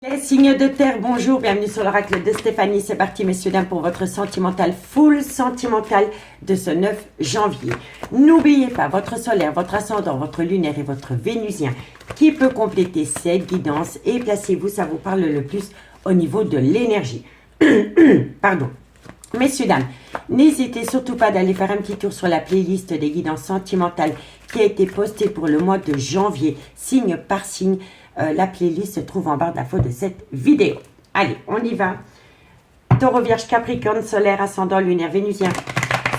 Les signes de terre, bonjour, bienvenue sur l'oracle de Stéphanie. C'est parti, messieurs, dames, pour votre sentimental, full sentimental de ce 9 janvier. N'oubliez pas votre solaire, votre ascendant, votre lunaire et votre vénusien qui peut compléter cette guidance. Et placez-vous, ça vous parle le plus au niveau de l'énergie. Pardon. Messieurs, dames, n'hésitez surtout pas d'aller faire un petit tour sur la playlist des guidances sentimentales qui a été postée pour le mois de janvier, signe par signe. La playlist se trouve en barre d'infos de cette vidéo. Allez, on y va. Taureau, Vierge, Capricorne, solaire, ascendant, lunaire, vénusien,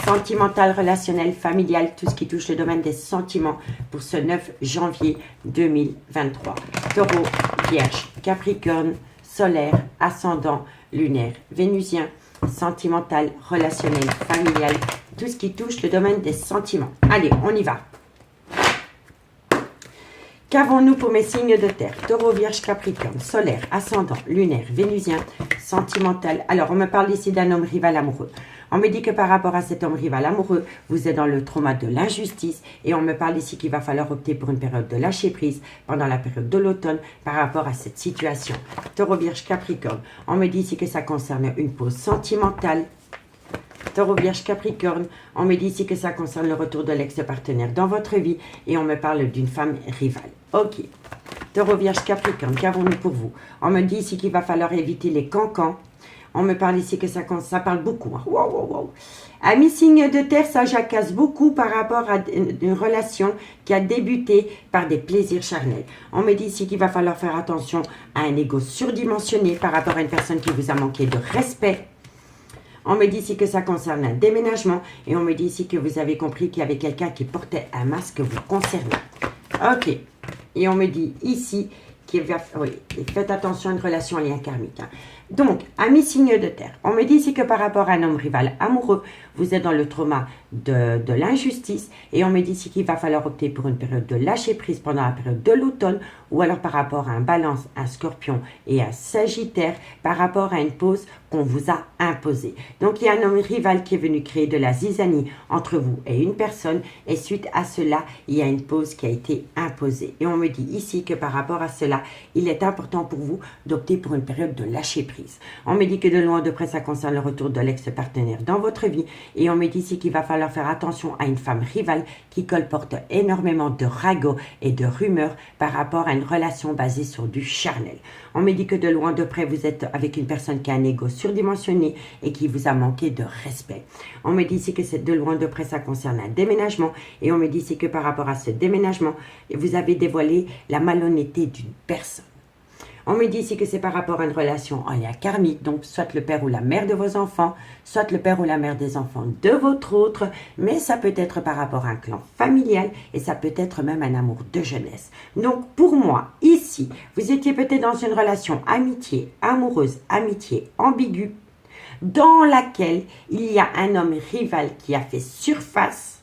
sentimental, relationnel, familial, tout ce qui touche le domaine des sentiments pour ce 9 janvier 2023. Taureau, Vierge, Capricorne, solaire, ascendant, lunaire, vénusien, sentimental, relationnel, familial, tout ce qui touche le domaine des sentiments. Allez, on y va. Qu'avons-nous pour mes signes de terre? Taureau, Vierge, Capricorne, solaire, ascendant, lunaire, vénusien, sentimental. Alors, on me parle ici d'un homme rival amoureux. On me dit que par rapport à cet homme rival amoureux, vous êtes dans le trauma de l'injustice. Et on me parle ici qu'il va falloir opter pour une période de lâcher prise pendant la période de l'automne par rapport à cette situation. Taureau, Vierge, Capricorne. On me dit ici que ça concerne une pause sentimentale. Taureau, Vierge, Capricorne, on me dit ici que ça concerne le retour de l'ex-partenaire dans votre vie et on me parle d'une femme rivale. Ok. Taureau, Vierge, Capricorne, qu'avons-nous pour vous? On me dit ici qu'il va falloir éviter les cancans. On me parle ici que ça parle beaucoup. Hein. Wow, wow, wow. Amis signe de terre, ça jacasse beaucoup par rapport à une relation qui a débuté par des plaisirs charnels. On me dit ici qu'il va falloir faire attention à un ego surdimensionné par rapport à une personne qui vous a manqué de respect. On me dit ici que ça concerne un déménagement et on me dit ici que vous avez compris qu'il y avait quelqu'un qui portait un masque vous concernant. Ok. Et on me dit ici qu'il va... Oui, faites attention à une relation en lien karmique. Hein. Donc, amis signes de terre, on me dit ici que par rapport à un homme rival amoureux, vous êtes dans le trauma de l'injustice et on me dit ici qu'il va falloir opter pour une période de lâcher prise pendant la période de l'automne ou alors par rapport à un balance, un scorpion et un sagittaire par rapport à une pause qu'on vous a imposée. Donc, il y a un homme rival qui est venu créer de la zizanie entre vous et une personne et suite à cela, il y a une pause qui a été imposée. Et on me dit ici que par rapport à cela, il est important pour vous d'opter pour une période de lâcher prise. On me dit que de loin de près, ça concerne le retour de l'ex-partenaire dans votre vie. Et on me dit ici qu'il va falloir faire attention à une femme rivale qui colporte énormément de ragots et de rumeurs par rapport à une relation basée sur du charnel. On me dit que de loin de près, vous êtes avec une personne qui a un ego surdimensionné et qui vous a manqué de respect. On me dit ici que c'est de loin de près, ça concerne un déménagement. Et on me dit ici que par rapport à ce déménagement, vous avez dévoilé la malhonnêteté d'une personne. On me dit ici que c'est par rapport à une relation en lien karmique, donc soit le père ou la mère de vos enfants, soit le père ou la mère des enfants de votre autre, mais ça peut être par rapport à un clan familial et ça peut être même un amour de jeunesse. Donc pour moi, ici, vous étiez peut-être dans une relation amitié, amoureuse, amitié ambiguë, dans laquelle il y a un homme rival qui a fait surface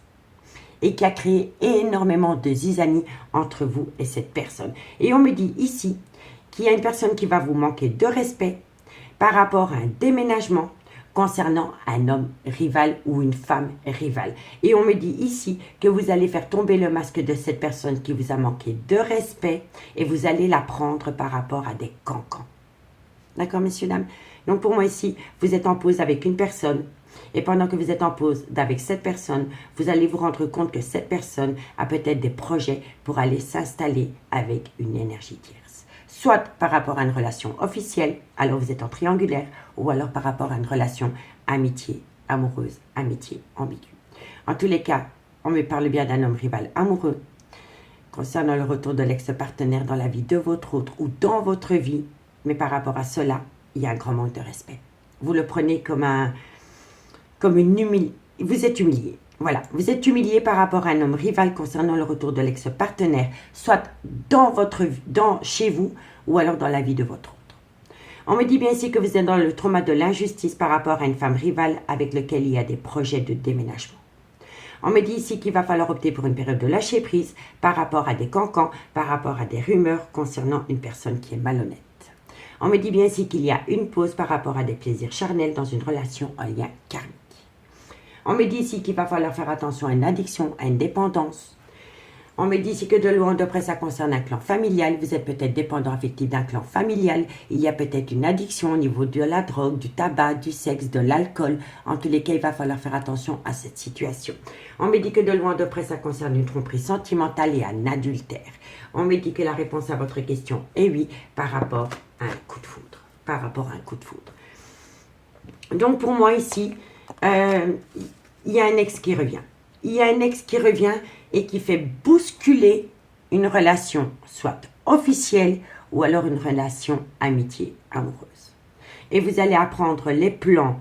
et qui a créé énormément de zizanie entre vous et cette personne. Et on me dit ici qu'il y a une personne qui va vous manquer de respect par rapport à un déménagement concernant un homme rival ou une femme rivale. Et on me dit ici que vous allez faire tomber le masque de cette personne qui vous a manqué de respect et vous allez la prendre par rapport à des cancans. D'accord, messieurs, dames? Donc pour moi ici, vous êtes en pause avec une personne et pendant que vous êtes en pause avec cette personne, vous allez vous rendre compte que cette personne a peut-être des projets pour aller s'installer avec une énergie tierce. Soit par rapport à une relation officielle, alors vous êtes en triangulaire, ou alors par rapport à une relation amitié, amoureuse, amitié, ambiguë. En tous les cas, on me parle bien d'un homme rival amoureux. Concernant le retour de l'ex-partenaire dans la vie de votre autre ou dans votre vie, mais par rapport à cela, il y a un grand manque de respect. Vous le prenez comme une humiliation. Vous êtes humilié. Voilà, vous êtes humilié par rapport à un homme rival concernant le retour de l'ex-partenaire, soit chez vous ou alors dans la vie de votre autre. On me dit bien ici que vous êtes dans le trauma de l'injustice par rapport à une femme rivale avec laquelle il y a des projets de déménagement. On me dit ici qu'il va falloir opter pour une période de lâcher prise par rapport à des cancans, par rapport à des rumeurs concernant une personne qui est malhonnête. On me dit bien ici qu'il y a une pause par rapport à des plaisirs charnels dans une relation en lien karmique. On me dit ici qu'il va falloir faire attention à une addiction, à une dépendance. On me dit ici que de loin ou de près, ça concerne un clan familial. Vous êtes peut-être dépendant affectif d'un clan familial. Il y a peut-être une addiction au niveau de la drogue, du tabac, du sexe, de l'alcool. En tous les cas, il va falloir faire attention à cette situation. On me dit que de loin ou de près, ça concerne une tromperie sentimentale et un adultère. On me dit que la réponse à votre question est oui, par rapport à un coup de foudre. Par rapport à un coup de foudre. Donc, pour moi, ici, il y a un ex qui revient. Il y a un ex qui revient et qui fait bousculer une relation, soit officielle ou alors une relation amitié amoureuse. Et vous allez apprendre les plans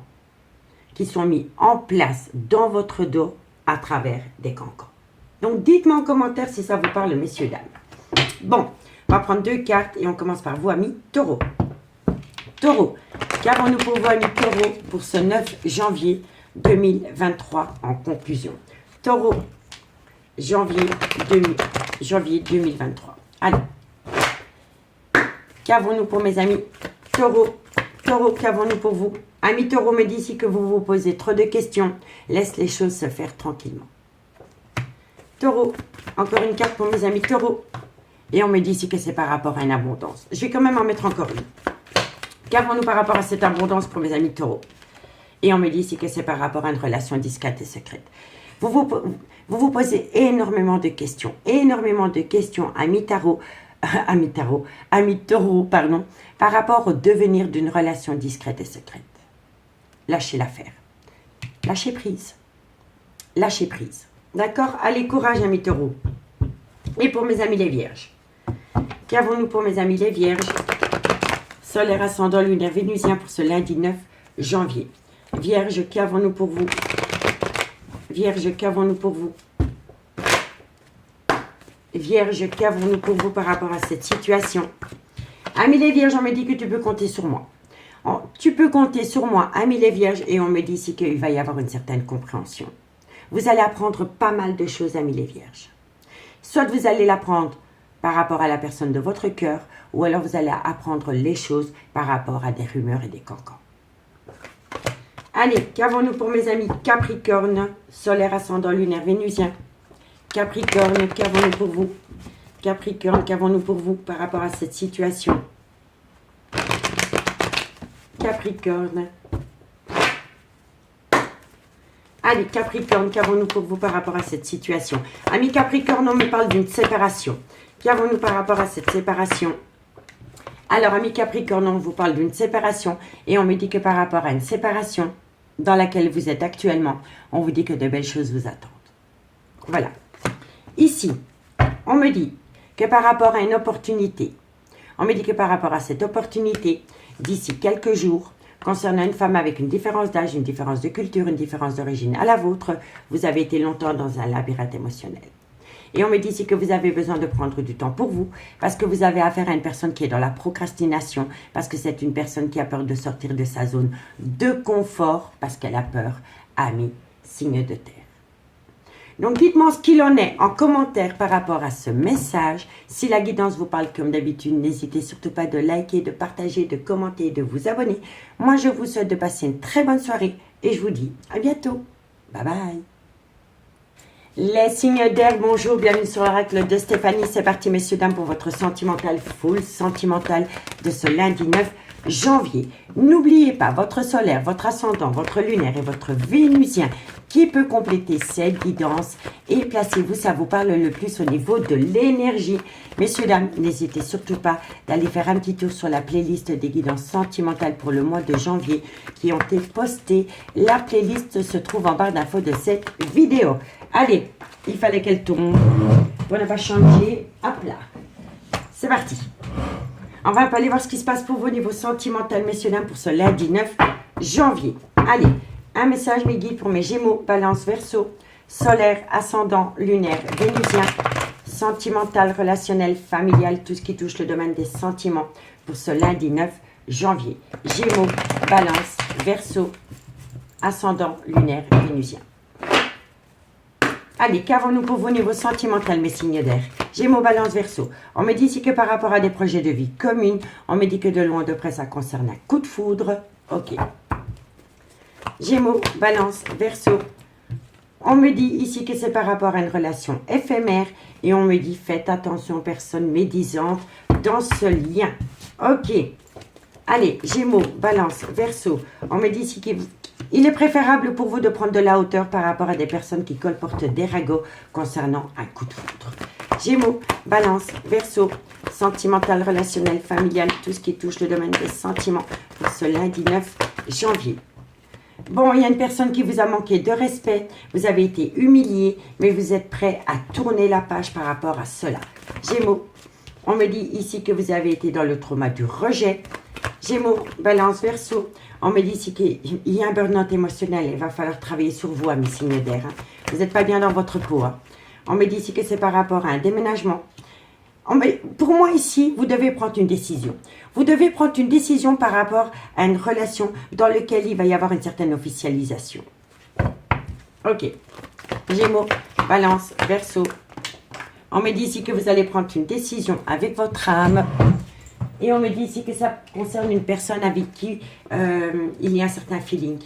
qui sont mis en place dans votre dos à travers des cancans. Donc, dites-moi en commentaire si ça vous parle, messieurs, dames. Bon, on va prendre 2 cartes et on commence par vous, amis Taureau. Taureau, qu'avons-nous pour vous, amis Taureau, pour ce 9 janvier 2023 en conclusion? Taureau, janvier 2023. Allez. Qu'avons-nous pour mes amis Taureau? Taureau, qu'avons-nous pour vous? Amis Taureau, me dit ici que vous vous posez trop de questions. Laisse les choses se faire tranquillement. Taureau, encore une carte pour mes amis Taureau. Et on me dit ici que c'est par rapport à une abondance. Je vais quand même en mettre encore une. Qu'avons-nous par rapport à cette abondance pour mes amis Taureau? Et on me dit ici que c'est par rapport à une relation discrète et secrète. Vous vous posez énormément de questions, amis Taureau, pardon, par rapport au devenir d'une relation discrète et secrète. Lâchez l'affaire. Lâchez prise. Lâchez prise. D'accord? Allez, courage, amis Taureau. Et pour mes amis les Vierges. Qu'avons-nous pour mes amis les Vierges? Solaire, ascendant, lunaire, vénusien pour ce lundi 9 janvier. Vierge, qu'avons-nous pour vous? Vierge, qu'avons-nous pour vous? Vierge, qu'avons-nous pour vous par rapport à cette situation? Amis les Vierges, on me dit que tu peux compter sur moi. Tu peux compter sur moi, amis les Vierges, et on me dit ici qu'il va y avoir une certaine compréhension. Vous allez apprendre pas mal de choses, amis les Vierges. Soit vous allez l'apprendre par rapport à la personne de votre cœur, ou alors vous allez apprendre les choses par rapport à des rumeurs et des cancans. Allez, qu'avons-nous pour mes amis Capricorne, solaire, ascendant, lunaire, vénusien? Capricorne, qu'avons-nous pour vous? Capricorne, qu'avons-nous pour vous par rapport à cette situation? Capricorne. Allez, Capricorne, qu'avons-nous pour vous par rapport à cette situation? Amis Capricorne, on me parle d'une séparation. Qu'avons-nous par rapport à cette séparation? Alors, amis Capricorne, on vous parle d'une séparation et on me dit que par rapport à une séparation dans laquelle vous êtes actuellement, on vous dit que de belles choses vous attendent. Voilà. Ici, on me dit que par rapport à une opportunité, on me dit que par rapport à cette opportunité, d'ici quelques jours, concernant une femme avec une différence d'âge, une différence de culture, une différence d'origine à la vôtre, vous avez été longtemps dans un labyrinthe émotionnel. Et on me dit ici que vous avez besoin de prendre du temps pour vous, parce que vous avez affaire à une personne qui est dans la procrastination, parce que c'est une personne qui a peur de sortir de sa zone de confort, parce qu'elle a peur, amis, signe de terre. Donc, dites-moi ce qu'il en est en commentaire par rapport à ce message. Si la guidance vous parle comme d'habitude, n'hésitez surtout pas de liker, de partager, de commenter, de vous abonner. Moi, je vous souhaite de passer une très bonne soirée et je vous dis à bientôt. Bye bye. Les signes d'air, bonjour, bienvenue sur l'oracle de Stéphanie. C'est parti, messieurs, dames, pour votre sentimental, full sentimental de ce lundi 9 janvier. N'oubliez pas votre solaire, votre ascendant, votre lunaire et votre vénusien qui peut compléter cette guidance. Et placez-vous, ça vous parle le plus au niveau de l'énergie. Messieurs, dames, n'hésitez surtout pas d'aller faire un petit tour sur la playlist des guidances sentimentales pour le mois de janvier qui ont été postées. La playlist se trouve en barre d'infos de cette vidéo. Allez, il fallait qu'elle tourne. On va changer. Hop là. C'est parti. On va aller voir ce qui se passe pour vous au niveau sentimental, messieurs, dames, pour ce lundi 9 janvier. Allez, un message, mes guides, pour mes Gémeaux, Balance, Verseau, solaire, ascendant, lunaire, vénusien, sentimental, relationnel, familial, tout ce qui touche le domaine des sentiments pour ce lundi 9 janvier. Gémeaux, Balance, Verseau, ascendant, lunaire, vénusien. Allez, qu'avons-nous pour vous au niveau sentimental, mes signes d'air? Gémeaux, Balance, Verseau. On me dit ici que par rapport à des projets de vie communs, on me dit que de loin de près, ça concerne un coup de foudre. Ok. Gémeaux, Balance, Verseau. On me dit ici que c'est par rapport à une relation éphémère. Et on me dit, faites attention aux personnes médisantes dans ce lien. Ok. Allez, Gémeaux, Balance, Verseau. On me dit ici qu'il est préférable pour vous de prendre de la hauteur par rapport à des personnes qui colportent des ragots concernant un coup de foudre. Gémeaux, Balance, Verseau, sentimental, relationnel, familial, tout ce qui touche le domaine des sentiments pour ce lundi 9 janvier. Bon, il y a une personne qui vous a manqué de respect, vous avez été humilié, mais vous êtes prêt à tourner la page par rapport à cela. Gémeaux, on me dit ici que vous avez été dans le trauma du rejet. Gémeaux, Balance, Verseau, on me dit ici qu'il y a un burn-out émotionnel, il va falloir travailler sur vous, amis signes d'air. Hein. Vous n'êtes pas bien dans votre peau. Hein. On me dit ici que c'est par rapport à un déménagement. Pour moi ici, vous devez prendre une décision. Vous devez prendre une décision par rapport à une relation dans laquelle il va y avoir une certaine officialisation. Ok. Gémeaux, Balance, Verseau. On me dit ici que vous allez prendre une décision avec votre âme. Et on me dit ici que ça concerne une personne avec qui il y a un certain feeling.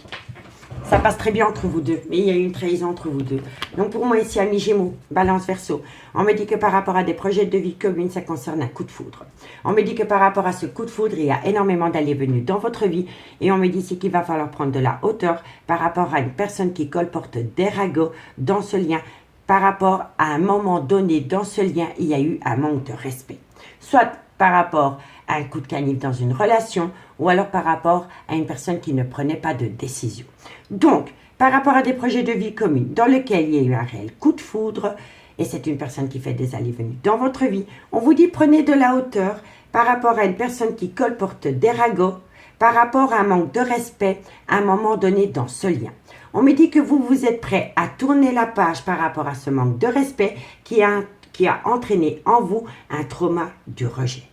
Ça passe très bien entre vous deux, mais il y a eu une trahison entre vous deux. Donc pour moi ici, amis Gémeaux, Balance, Verseau, on me dit que par rapport à des projets de vie communs, ça concerne un coup de foudre. On me dit que par rapport à ce coup de foudre, il y a énormément d'allées-venues dans votre vie. Et on me dit ici qu'il va falloir prendre de la hauteur par rapport à une personne qui colporte des ragots dans ce lien. Par rapport à un moment donné dans ce lien, il y a eu un manque de respect. Soit par rapport à un coup de canif dans une relation ou alors par rapport à une personne qui ne prenait pas de décision. Donc, par rapport à des projets de vie communs dans lesquels il y a eu un réel coup de foudre et c'est une personne qui fait des allées-venues dans votre vie, on vous dit prenez de la hauteur par rapport à une personne qui colporte des ragots, par rapport à un manque de respect à un moment donné dans ce lien. On me dit que vous êtes prêt à tourner la page par rapport à ce manque de respect qui a entraîné en vous un trauma du rejet.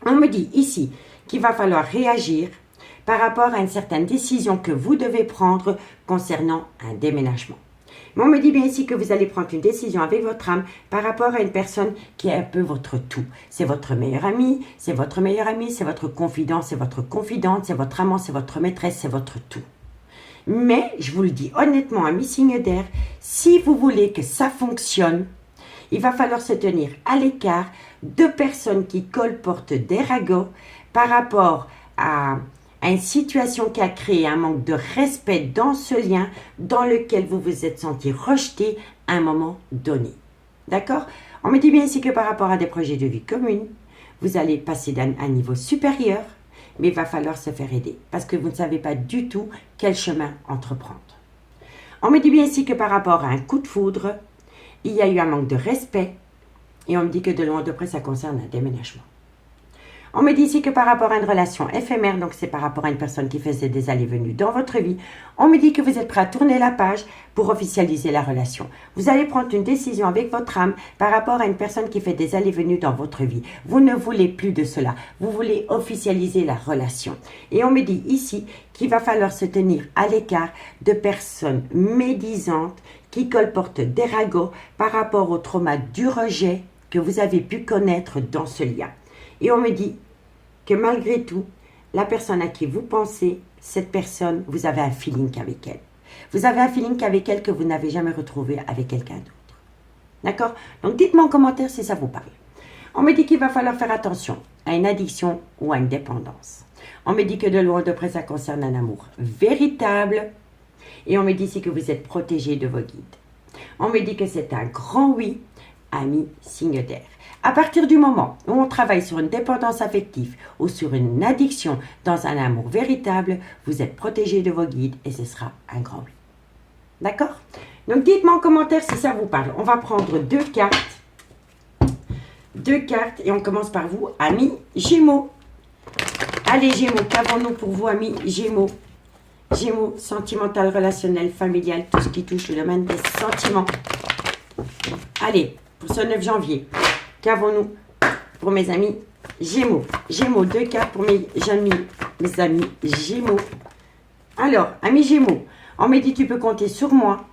On me dit ici qu'il va falloir réagir par rapport à une certaine décision que vous devez prendre concernant un déménagement. Mais on me dit bien ici que vous allez prendre une décision avec votre âme par rapport à une personne qui est un peu votre tout. C'est votre meilleur ami, c'est votre meilleur ami, c'est votre confident, c'est votre confidente, c'est votre amant, c'est votre maîtresse, c'est votre tout. Mais, je vous le dis honnêtement, amis signes d'air, si vous voulez que ça fonctionne, il va falloir se tenir à l'écart de personnes qui colportent des ragots par rapport à une situation qui a créé un manque de respect dans ce lien dans lequel vous vous êtes senti rejeté à un moment donné. D'accord? On me dit bien ici que par rapport à des projets de vie commune, vous allez passer d'un niveau supérieur, mais il va falloir se faire aider parce que vous ne savez pas du tout quel chemin entreprendre. On me dit bien ici que par rapport à un coup de foudre, il y a eu un manque de respect et on me dit que de loin de près, ça concerne un déménagement. On me dit ici que par rapport à une relation éphémère, donc c'est par rapport à une personne qui faisait des allées-venues dans votre vie, on me dit que vous êtes prêt à tourner la page pour officialiser la relation. Vous allez prendre une décision avec votre âme par rapport à une personne qui fait des allées-venues dans votre vie. Vous ne voulez plus de cela. Vous voulez officialiser la relation. Et on me dit ici qu'il va falloir se tenir à l'écart de personnes médisantes qui colportent des ragots par rapport au trauma du rejet que vous avez pu connaître dans ce lien. Et on me dit que malgré tout, la personne à qui vous pensez, cette personne, vous avez un feeling avec elle. Vous avez un feeling avec elle que vous n'avez jamais retrouvé avec quelqu'un d'autre. D'accord? Donc dites-moi en commentaire si ça vous parle. On me dit qu'il va falloir faire attention à une addiction ou à une dépendance. On me dit que de loin de près, ça concerne un amour véritable. Et on me dit ici que vous êtes protégé de vos guides. On me dit que c'est un grand oui, ami signe d'air. À partir du moment où on travaille sur une dépendance affective ou sur une addiction dans un amour véritable, vous êtes protégé de vos guides et ce sera un grand oui. D'accord? Donc dites-moi en commentaire si ça vous parle. On va prendre deux cartes. Deux cartes et on commence par vous, amis Gémeaux. Allez Gémeaux, qu'avons-nous pour vous, amis Gémeaux? Gémeaux, sentimental, relationnel, familial, tout ce qui touche le domaine des sentiments. Allez, pour ce 9 janvier. Qu'avons-nous pour mes amis Gémeaux? Gémeaux, deux cartes pour mes amis Gémeaux. Alors, amis Gémeaux, on me dit tu peux compter sur moi,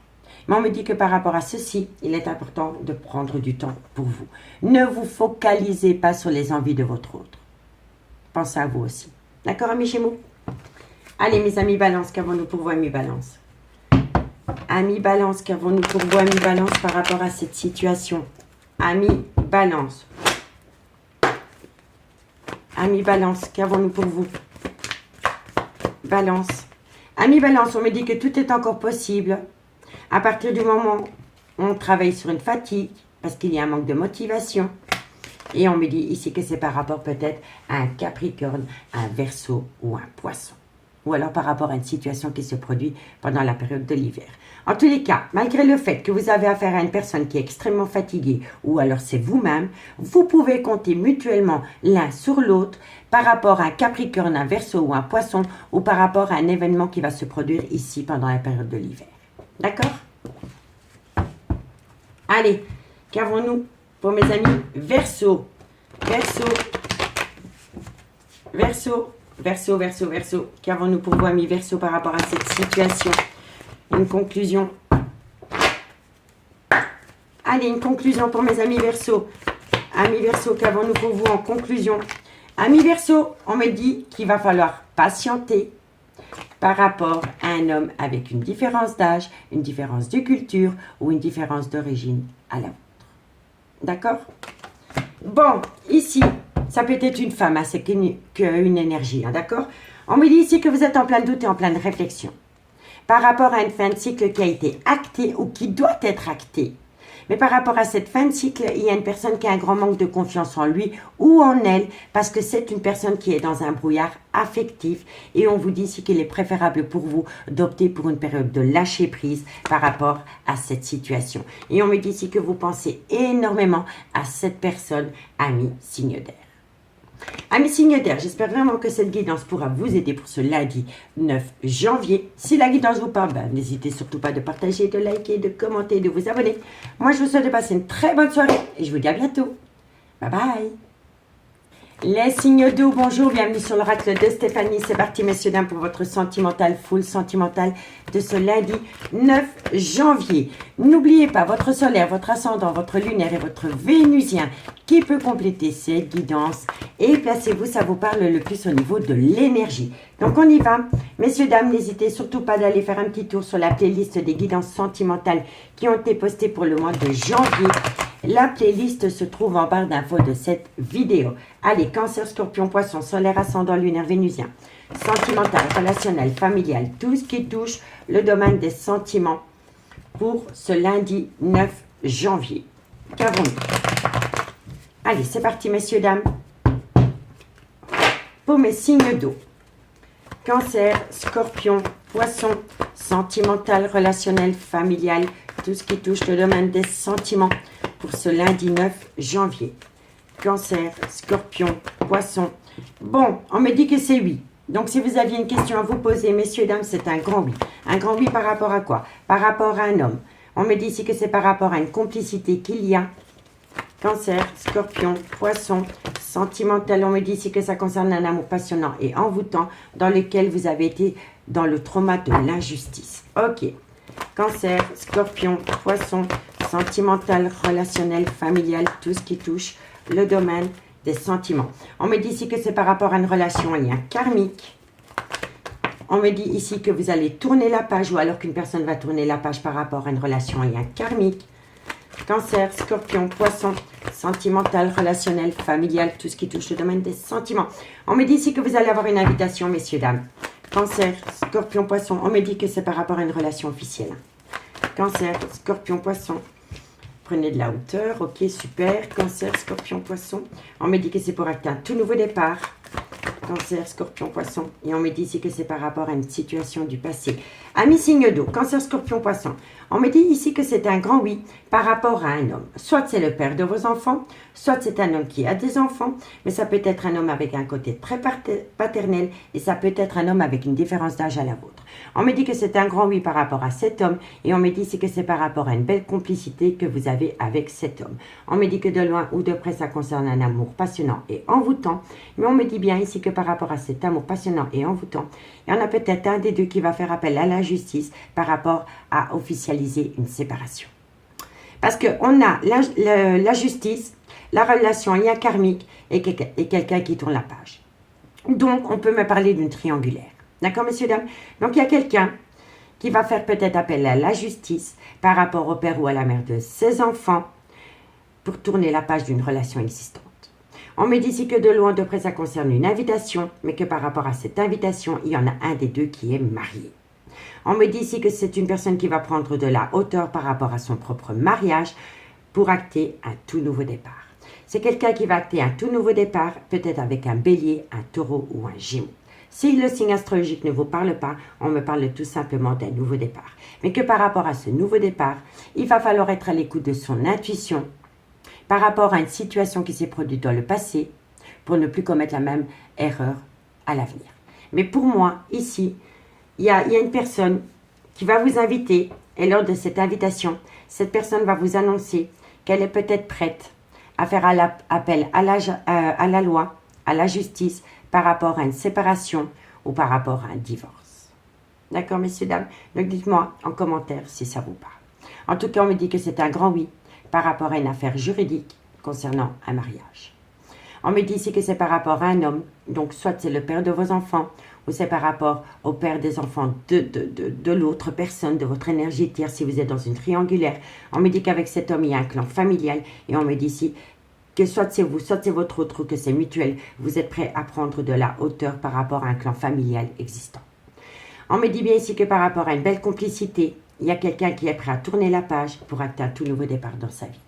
mais on me dit que par rapport à ceci, il est important de prendre du temps pour vous. Ne vous focalisez pas sur les envies de votre autre. Pensez à vous aussi. D'accord, amis Gémeaux? Allez, mes amis Balance, qu'avons-nous pour vous, amis Balance? Amis Balance, qu'avons-nous pour vous, Amis Balance, par rapport à cette situation? Amis Balance. Amis Balance, qu'avons-nous pour vous? Balance. Amis Balance, on me dit que tout est encore possible. À partir du moment où on travaille sur une fatigue, parce qu'il y a un manque de motivation. Et on me dit ici que c'est par rapport peut-être à un Capricorne, un Verseau ou un Poisson. Ou alors par rapport à une situation qui se produit pendant la période de l'hiver. En tous les cas, malgré le fait que vous avez affaire à une personne qui est extrêmement fatiguée, ou alors c'est vous-même, vous pouvez compter mutuellement l'un sur l'autre par rapport à un Capricorne, un Verseau ou un Poisson, ou par rapport à un événement qui va se produire ici pendant la période de l'hiver. D'accord? Allez, qu'avons-nous pour mes amis Verseau? Verseau. Verseau. Verseau, Verseau, Verseau. Qu'avons-nous pour vous, amis Verseau, par rapport à cette situation? Une conclusion. Allez, une conclusion pour mes amis Verseau. Amis Verseau, qu'avons-nous pour vous en conclusion? Amis Verseau, on me dit qu'il va falloir patienter par rapport à un homme avec une différence d'âge, une différence de culture ou une différence d'origine à la vôtre. D'accord? Bon, ici, ça peut être une femme, hein, c'est qu'une énergie, hein, d'accord? On me dit ici que vous êtes en plein doute et en pleine réflexion par rapport à une fin de cycle qui a été actée ou qui doit être actée. Mais par rapport à cette fin de cycle, il y a une personne qui a un grand manque de confiance en lui ou en elle parce que c'est une personne qui est dans un brouillard affectif et on vous dit ici qu'il est préférable pour vous d'opter pour une période de lâcher prise par rapport à cette situation. Et on me dit ici que vous pensez énormément à cette personne, ami signe d'air. Amis signes d'air, j'espère vraiment que cette guidance pourra vous aider pour ce lundi 9 janvier. Si la guidance vous parle, n'hésitez surtout pas de partager, de liker, de commenter, de vous abonner. Moi, je vous souhaite de passer une très bonne soirée et je vous dis à bientôt. Bye bye. Les signes d'eau, bonjour, bienvenue sur l'oracle de Stéphanie. C'est parti, messieurs, dames, pour votre sentimental, full sentimental de ce lundi 9 janvier. N'oubliez pas votre solaire, votre ascendant, votre lunaire et votre vénusien qui peut compléter cette guidance. Et placez-vous, ça vous parle le plus au niveau de l'énergie. Donc, on y va. Messieurs, dames, n'hésitez surtout pas d'aller faire un petit tour sur la playlist des guidances sentimentales qui ont été postées pour le mois de janvier. La playlist se trouve en barre d'infos de cette vidéo. Allez, Cancer, Scorpion, Poisson, solaire, ascendant, lunaire, vénusien, sentimental, relationnel, familial, tout ce qui touche le domaine des sentiments pour ce lundi 9 janvier. Qu'avons-nous? Allez, c'est parti, messieurs, dames. Pour mes signes d'eau. Cancer, Scorpion, Poisson, sentimental, relationnel, familial, tout ce qui touche le domaine des sentiments pour ce lundi 9 janvier. Cancer, Scorpion, Poisson. Bon, on me dit que c'est oui. Donc, si vous aviez une question à vous poser, messieurs, dames, c'est un grand oui. Un grand oui par rapport à quoi? Par rapport à un homme. On me dit ici que c'est par rapport à une complicité qu'il y a. Cancer, Scorpion, Poisson, sentimental. On me dit ici que ça concerne un amour passionnant et envoûtant dans lequel vous avez été dans le trauma de l'injustice. Ok. Cancer, Scorpion, Poisson, sentimental, relationnel, familial, tout ce qui touche le domaine des sentiments. On me dit ici que c'est par rapport à une relation, un lien karmique. On me dit ici que vous allez tourner la page ou alors qu'une personne va tourner la page par rapport à une relation, un lien karmique. Cancer, Scorpion, Poisson, sentimental, relationnel, familial, tout ce qui touche le domaine des sentiments. On me dit ici que vous allez avoir une invitation, messieurs, dames. Cancer, Scorpion, Poisson. On me dit que c'est par rapport à une relation officielle. Cancer, Scorpion, Poisson. Prenez de la hauteur. Ok, super. Cancer, Scorpion, Poisson. On me dit que c'est pour acter un tout nouveau départ. Cancer, Scorpion, Poisson. Et on me dit ici que c'est par rapport à une situation du passé. Amis signe d'eau, Cancer, Scorpion, Poisson. On me dit ici que c'est un grand oui par rapport à un homme. Soit c'est le père de vos enfants, soit c'est un homme qui a des enfants, mais ça peut être un homme avec un côté très paternel et ça peut être un homme avec une différence d'âge à la vôtre. On me dit que c'est un grand oui par rapport à cet homme et on me dit ici que c'est par rapport à une belle complicité que vous avez avec cet homme. On me dit que de loin ou de près ça concerne un amour passionnant et envoûtant, mais on me dit bien ici que par rapport à cet amour passionnant et envoûtant, il y en a peut-être un des deux qui va faire appel à la justice par rapport à officialiser une séparation. Parce qu'on a la justice, la relation, il y a karmique et quelqu'un qui tourne la page. Donc, on peut me parler d'une triangulaire. D'accord, messieurs, dames? Donc, il y a quelqu'un qui va faire peut-être appel à la justice par rapport au père ou à la mère de ses enfants pour tourner la page d'une relation existante. On me dit ici que de loin de près ça concerne une invitation, mais que par rapport à cette invitation, il y en a un des deux qui est marié. On me dit ici que c'est une personne qui va prendre de la hauteur par rapport à son propre mariage pour acter un tout nouveau départ. C'est quelqu'un qui va acter un tout nouveau départ, peut-être avec un bélier, un taureau ou un gémeau. Si le signe astrologique ne vous parle pas, on me parle tout simplement d'un nouveau départ. Mais que par rapport à ce nouveau départ, il va falloir être à l'écoute de son intuition par rapport à une situation qui s'est produite dans le passé pour ne plus commettre la même erreur à l'avenir. Mais pour moi, ici, il y a une personne qui va vous inviter et lors de cette invitation, cette personne va vous annoncer qu'elle est peut-être prête à faire appel à la loi, à la justice par rapport à une séparation ou par rapport à un divorce. D'accord, messieurs, dames? Donc, dites-moi en commentaire si ça vous parle. En tout cas, on me dit que c'est un grand oui par rapport à une affaire juridique concernant un mariage. On me dit ici que c'est par rapport à un homme, donc soit c'est le père de vos enfants, ou c'est par rapport au père des enfants de l'autre personne, de votre énergie tierce, si vous êtes dans une triangulaire. On me dit qu'avec cet homme, il y a un clan familial, et on me dit ici que soit c'est vous, soit c'est votre autre, ou que c'est mutuel, vous êtes prêt à prendre de la hauteur par rapport à un clan familial existant. On me dit bien ici que par rapport à une belle complicité, il y a quelqu'un qui est prêt à tourner la page pour acter un tout nouveau départ dans sa vie.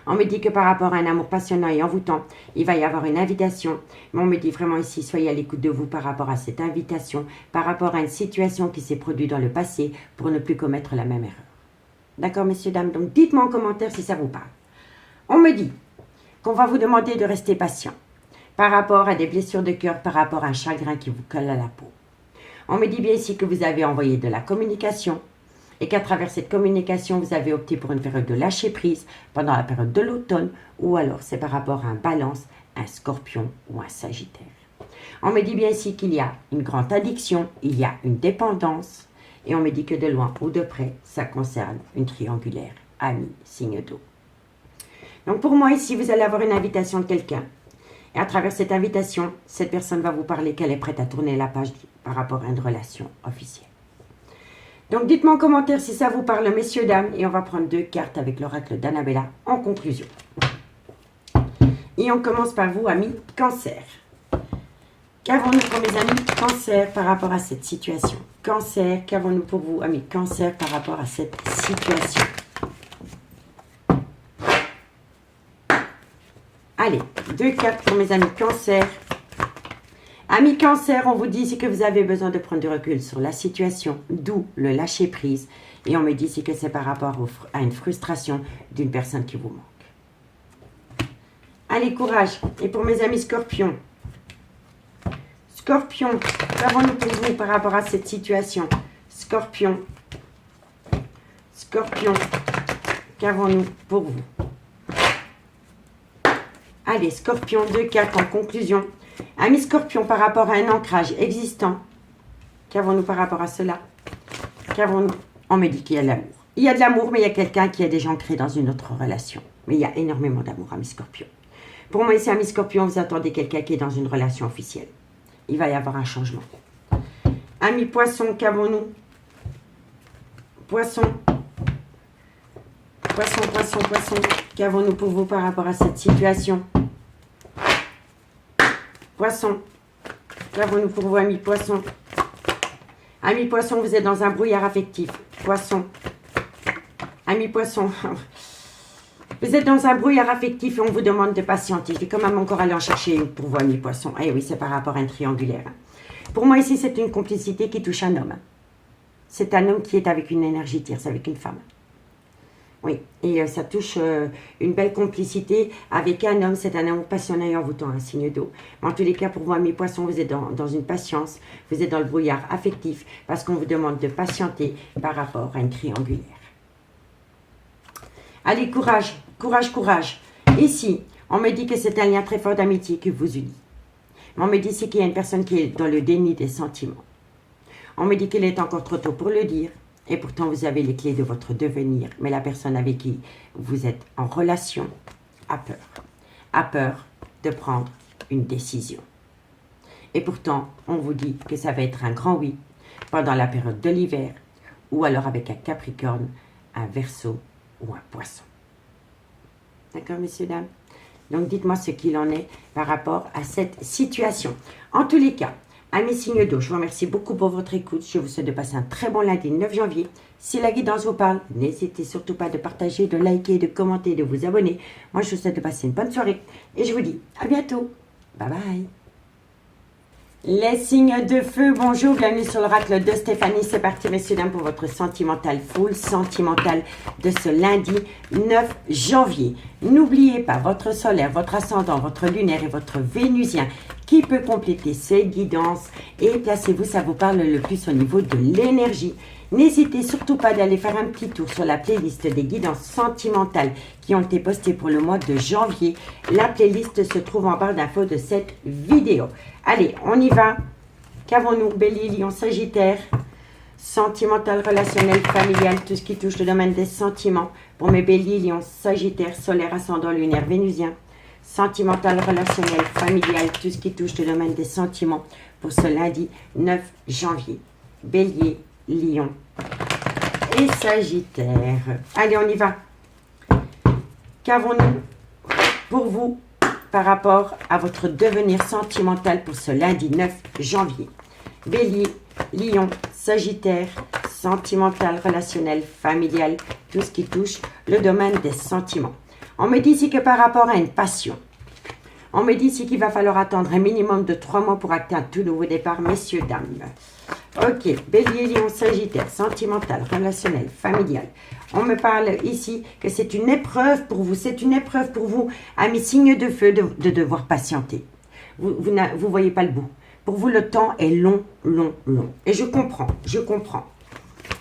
On me dit que par rapport à un amour passionnant et envoûtant, il va y avoir une invitation. Mais on me dit vraiment ici, soyez à l'écoute de vous par rapport à cette invitation, par rapport à une situation qui s'est produite dans le passé pour ne plus commettre la même erreur. D'accord, messieurs, dames? Donc, dites-moi en commentaire si ça vous parle. On me dit qu'on va vous demander de rester patient par rapport à des blessures de cœur, par rapport à un chagrin qui vous colle à la peau. On me dit bien ici que vous avez envoyé de la communication, et qu'à travers cette communication, vous avez opté pour une période de lâcher prise pendant la période de l'automne, ou alors c'est par rapport à un balance, un scorpion ou un sagittaire. On me dit bien ici qu'il y a une grande addiction, il y a une dépendance, et on me dit que de loin ou de près, ça concerne une triangulaire, ami, signe d'eau. Donc pour moi ici, vous allez avoir une invitation de quelqu'un, et à travers cette invitation, cette personne va vous parler qu'elle est prête à tourner la page par rapport à une relation officielle. Donc, dites-moi en commentaire si ça vous parle, messieurs, dames. Et on va prendre 2 cartes avec l'oracle d'Annabella en conclusion. Et on commence par vous, amis Cancer. Qu'avons-nous pour mes amis Cancer par rapport à cette situation? Cancer, qu'avons-nous pour vous, amis Cancer, par rapport à cette situation? Allez, 2 cartes pour mes amis Cancer. Amis Cancer, on vous dit ici que vous avez besoin de prendre du recul sur la situation, d'où le lâcher prise. Et on me dit ici que c'est par rapport à une frustration d'une personne qui vous manque. Allez, courage. Et pour mes amis Scorpions. Scorpion, qu'avons-nous pour vous par rapport à cette situation? Scorpion. Scorpion, qu'avons-nous pour vous? Allez, Scorpion, 2 cartes en conclusion. Amis Scorpion, par rapport à un ancrage existant, qu'avons-nous par rapport à cela? Qu'avons-nous? On me dit qu'il y a de l'amour. Il y a de l'amour, mais il y a quelqu'un qui est déjà ancré dans une autre relation. Mais il y a énormément d'amour, amis Scorpion. Pour moi, ici, amis Scorpion, vous attendez quelqu'un qui est dans une relation officielle. Il va y avoir un changement. Amis Poisson, qu'avons-nous? Poisson. Poisson, poisson, poisson. Qu'avons-nous pour vous par rapport à cette situation? Poisson, qu'avons-nous pour vous, amis Poisson? Amis Poisson, vous êtes dans un brouillard affectif. Poisson. Amis Poisson, vous êtes dans un brouillard affectif et on vous demande de patienter. Je vais quand même encore aller en chercher une pour vous, amis Poisson. Eh oui, c'est par rapport à un triangulaire. Pour moi, ici, c'est une complicité qui touche un homme. C'est un homme qui est avec une énergie tierce, avec une femme. Oui, et ça touche une belle complicité avec un homme. C'est un amour passionnant et envoûtant, un signe d'eau. En tous les cas, pour vous, mes poissons, vous êtes dans une patience. Vous êtes dans le brouillard affectif parce qu'on vous demande de patienter par rapport à une triangulaire. Allez, courage, courage, courage. Ici, on me dit que c'est un lien très fort d'amitié qui vous unit. On me dit ici qu'il y a une personne qui est dans le déni des sentiments. On me dit qu'il est encore trop tôt pour le dire. Et pourtant, vous avez les clés de votre devenir. Mais la personne avec qui vous êtes en relation a peur. A peur de prendre une décision. Et pourtant, on vous dit que ça va être un grand oui pendant la période de l'hiver ou alors avec un Capricorne, un Verseau ou un Poisson. D'accord, messieurs, dames? Donc, dites-moi ce qu'il en est par rapport à cette situation. En tous les cas, amis signes d'eau, je vous remercie beaucoup pour votre écoute. Je vous souhaite de passer un très bon lundi 9 janvier. Si la guidance vous parle, n'hésitez surtout pas de partager, de liker, de commenter, de vous abonner. Moi, je vous souhaite de passer une bonne soirée et je vous dis à bientôt. Bye bye. Les signes de feu, bonjour, bienvenue sur l'oracle de Stéphanie. C'est parti, messieurs, dames, pour votre sentimental full sentimental de ce lundi 9 janvier. N'oubliez pas votre solaire, votre ascendant, votre lunaire et votre vénusien qui peut compléter ces guidances. Et placez-vous, ça vous parle le plus au niveau de l'énergie. N'hésitez surtout pas d'aller faire un petit tour sur la playlist des guidances sentimentales qui ont été postées pour le mois de janvier. La playlist se trouve en barre d'infos de cette vidéo. Allez, on y va. Qu'avons-nous? Bélier, Lion, Sagittaire. Sentimental, relationnel, familial, tout ce qui touche le domaine des sentiments. Pour mes béliers, Lion, Sagittaire, solaire, ascendant, lunaire, vénusien. Sentimental, relationnel, familial, tout ce qui touche le domaine des sentiments. Pour ce lundi 9 janvier. Bélier, Lion et Sagittaire. Allez, on y va. Qu'avons-nous pour vous par rapport à votre devenir sentimental pour ce lundi 9 janvier? Bélier, Lion, Sagittaire, sentimental, relationnel, familial, tout ce qui touche le domaine des sentiments. On me dit ici que par rapport à une passion, on me dit ici qu'il va falloir attendre un minimum de 3 mois pour acter un tout nouveau départ, messieurs, dames. Ok, Bélier, Lion, Sagittaire, sentimental, relationnel, familial. On me parle ici que c'est une épreuve pour vous. C'est une épreuve pour vous, amis signes de feu, de devoir patienter. Vous voyez pas le bout. Pour vous, le temps est long, long, long. Et je comprends, je comprends.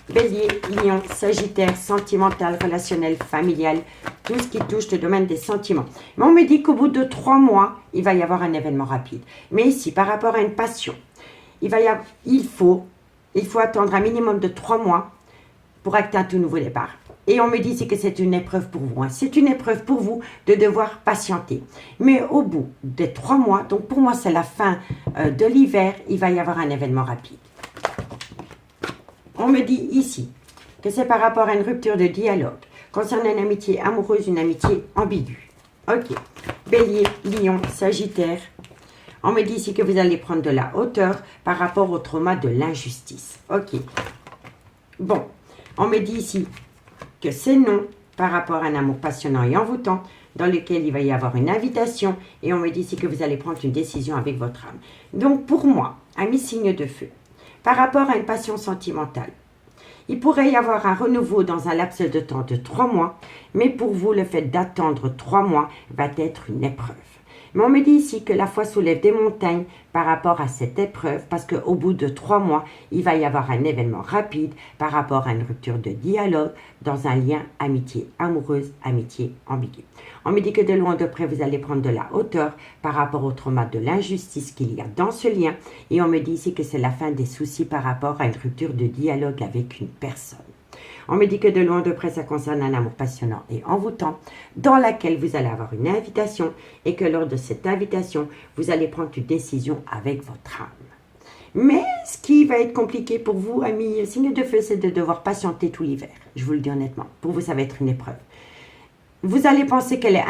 Bélier, Lion, Sagittaire, sentimental, relationnel, familial, tout ce qui touche le domaine des sentiments. Mais on me dit qu'au bout de 3 mois, il va y avoir un événement rapide. Mais ici, par rapport à une passion, il faut attendre un minimum de 3 mois pour acter un tout nouveau départ. Et on me dit que c'est une épreuve pour vous. Hein. C'est une épreuve pour vous de devoir patienter. Mais au bout des 3 mois, donc pour moi c'est la fin de l'hiver, il va y avoir un événement rapide. On me dit ici que c'est par rapport à une rupture de dialogue concernant une amitié amoureuse, une amitié ambiguë. Ok. Bélier, Lion, Sagittaire. On me dit ici que vous allez prendre de la hauteur par rapport au trauma de l'injustice. Ok. Bon. On me dit ici que c'est non par rapport à un amour passionnant et envoûtant dans lequel il va y avoir une invitation. Et on me dit ici que vous allez prendre une décision avec votre âme. Donc pour moi, amis signes de feu, par rapport à une passion sentimentale, il pourrait y avoir un renouveau dans un laps de temps de 3 mois, mais pour vous, le fait d'attendre 3 mois va être une épreuve. Mais on me dit ici que la foi soulève des montagnes par rapport à cette épreuve, parce qu'au bout de 3 mois, il va y avoir un événement rapide par rapport à une rupture de dialogue dans un lien amitié amoureuse, amitié ambiguë. On me dit que de loin de près, vous allez prendre de la hauteur par rapport au trauma de l'injustice qu'il y a dans ce lien. Et on me dit ici que c'est la fin des soucis par rapport à une rupture de dialogue avec une personne. On me dit que de loin de près, ça concerne un amour passionnant et envoûtant, dans laquelle vous allez avoir une invitation et que lors de cette invitation, vous allez prendre une décision avec votre âme. Mais ce qui va être compliqué pour vous, amis signes de feu, c'est de devoir patienter tout l'hiver. Je vous le dis honnêtement. Pour vous, ça va être une épreuve. Vous allez penser qu'elle est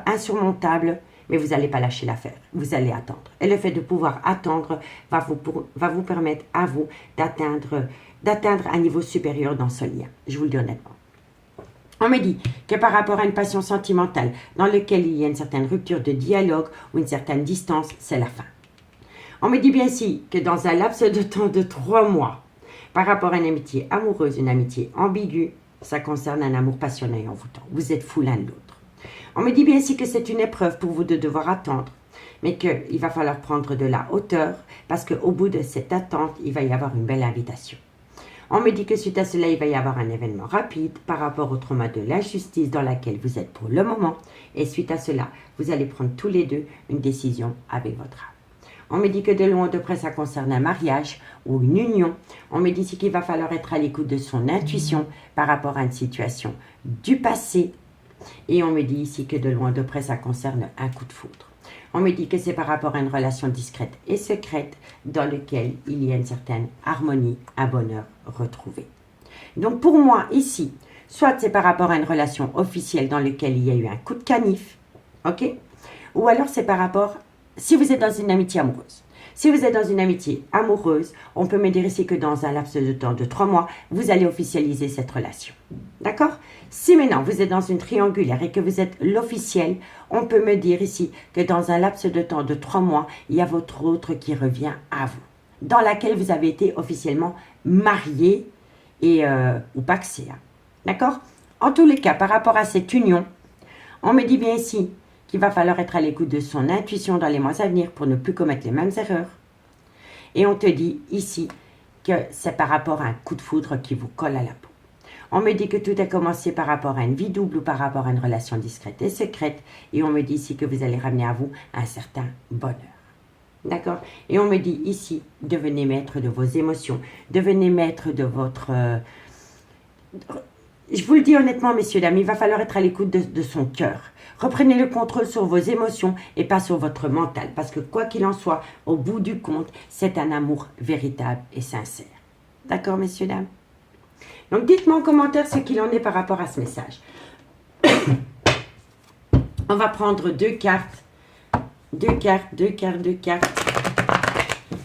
insurmontable, mais vous n'allez pas lâcher l'affaire. Vous allez attendre. Et le fait de pouvoir attendre va vous permettre à vous d'atteindre un niveau supérieur dans ce lien. Je vous le dis honnêtement. On me dit que par rapport à une passion sentimentale dans laquelle il y a une certaine rupture de dialogue ou une certaine distance, c'est la fin. On me dit bien ici que dans un laps de temps de 3 mois, par rapport à une amitié amoureuse, une amitié ambiguë, ça concerne un amour passionné et envoûtant. Vous êtes fous l'un de l'autre. On me dit bien ici que c'est une épreuve pour vous de devoir attendre, mais qu'il va falloir prendre de la hauteur parce qu'au bout de cette attente, il va y avoir une belle invitation. On me dit que suite à cela, il va y avoir un événement rapide par rapport au trauma de l'injustice dans laquelle vous êtes pour le moment. Et suite à cela, vous allez prendre tous les deux une décision avec votre âme. On me dit que de loin de près, ça concerne un mariage ou une union. On me dit ici qu'il va falloir être à l'écoute de son intuition par rapport à une situation du passé. Et on me dit ici que de loin de près, ça concerne un coup de foudre. On me dit que c'est par rapport à une relation discrète et secrète dans laquelle il y a une certaine harmonie, un bonheur retrouvé. Donc pour moi, ici, soit c'est par rapport à une relation officielle dans laquelle il y a eu un coup de canif, ok? Ou alors c'est par rapport, si vous êtes dans une amitié amoureuse. Si vous êtes dans une amitié amoureuse, on peut me dire ici que dans un laps de temps de 3 mois, vous allez officialiser cette relation. D'accord? Si maintenant vous êtes dans une triangulaire et que vous êtes l'officiel, on peut me dire ici que dans un laps de temps de 3 mois, il y a votre autre qui revient à vous, dans laquelle vous avez été officiellement marié et, ou paxé. Hein. D'accord? En tous les cas, par rapport à cette union, on me dit bien ici qu'il va falloir être à l'écoute de son intuition dans les mois à venir pour ne plus commettre les mêmes erreurs. Et on te dit ici que c'est par rapport à un coup de foudre qui vous colle à la peau. On me dit que tout a commencé par rapport à une vie double ou par rapport à une relation discrète et secrète. Et on me dit ici que vous allez ramener à vous un certain bonheur. D'accord? Et on me dit ici, devenez maître de vos émotions. Devenez maître de votre... je vous le dis honnêtement, messieurs, dames, il va falloir être à l'écoute de son cœur. Reprenez le contrôle sur vos émotions et pas sur votre mental. Parce que quoi qu'il en soit, au bout du compte, c'est un amour véritable et sincère. D'accord, messieurs, dames? Donc, dites-moi en commentaire ce qu'il en est par rapport à ce message. On va prendre 2 cartes. 2 cartes, 2 cartes, 2 cartes.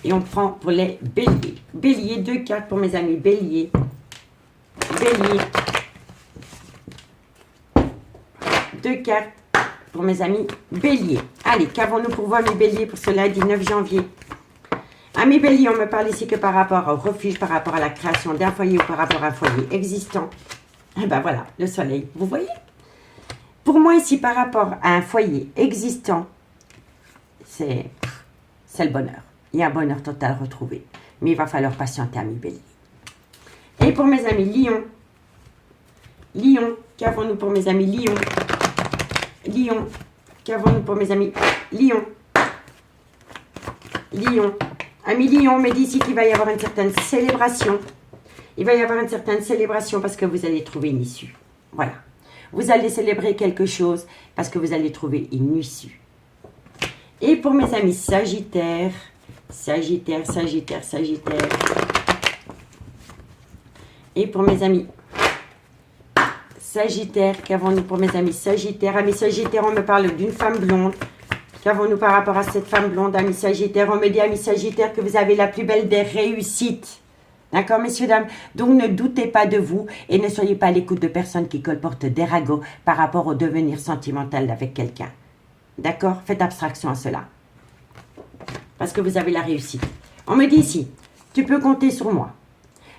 Et on prend pour les béliers. Bélier, 2 cartes pour mes amis béliers. Bélier. 2 cartes pour mes amis béliers. Allez, qu'avons-nous pour vous, amis béliers, pour ce lundi 9 janvier? Amis béliers, on me parle ici que par rapport au refuge, par rapport à la création d'un foyer ou par rapport à un foyer existant. Et ben voilà, le soleil, vous voyez? Pour moi ici, par rapport à un foyer existant, c'est le bonheur. Il y a un bonheur total retrouvé. Mais il va falloir patienter, amis béliers. Et pour mes amis lions, lion, qu'avons-nous pour mes amis lions? Lion, qu'avons-nous pour mes amis lion? Lion. Amis lion, on me dit ici qu'il va y avoir une certaine célébration. Il va y avoir une certaine célébration parce que vous allez trouver une issue. Voilà. Vous allez célébrer quelque chose parce que vous allez trouver une issue. Et pour mes amis sagittaires, sagittaire, sagittaire, sagittaire. Et pour mes amis sagittaires, qu'avons-nous pour mes amis sagittaires? Amis sagittaires, on me parle d'une femme blonde. Qu'avons-nous par rapport à cette femme blonde, amis sagittaires? On me dit, amis sagittaires, que vous avez la plus belle des réussites. D'accord, messieurs, dames? Donc, ne doutez pas de vous et ne soyez pas à l'écoute de personnes qui colportent des ragots par rapport au devenir sentimental avec quelqu'un. D'accord? Faites abstraction à cela. Parce que vous avez la réussite. On me dit ici, tu peux compter sur moi.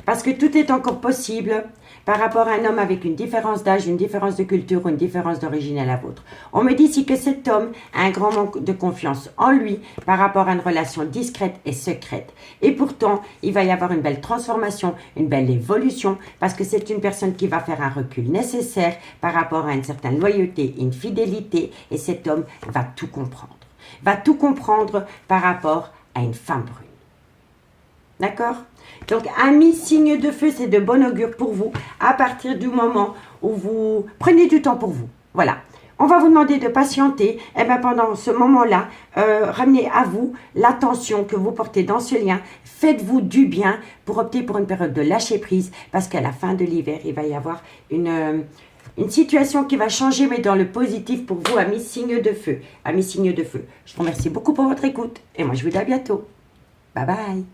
Parce que tout est encore possible par rapport à un homme avec une différence d'âge, une différence de culture ou une différence d'origine à la vôtre. On me dit ici que cet homme a un grand manque de confiance en lui par rapport à une relation discrète et secrète. Et pourtant, il va y avoir une belle transformation, une belle évolution, parce que c'est une personne qui va faire un recul nécessaire par rapport à une certaine loyauté, une fidélité, et cet homme va tout comprendre. Va tout comprendre par rapport à une femme brune. D'accord? Donc, amis, signe de feu, c'est de bon augure pour vous à partir du moment où vous prenez du temps pour vous. Voilà. On va vous demander de patienter. Et bien, pendant ce moment-là, ramenez à vous l'attention que vous portez dans ce lien. Faites-vous du bien pour opter pour une période de lâcher prise parce qu'à la fin de l'hiver, il va y avoir une situation qui va changer, mais dans le positif pour vous, amis signes de feu. Amis signes de feu. Je vous remercie beaucoup pour votre écoute et moi, je vous dis à bientôt. Bye bye.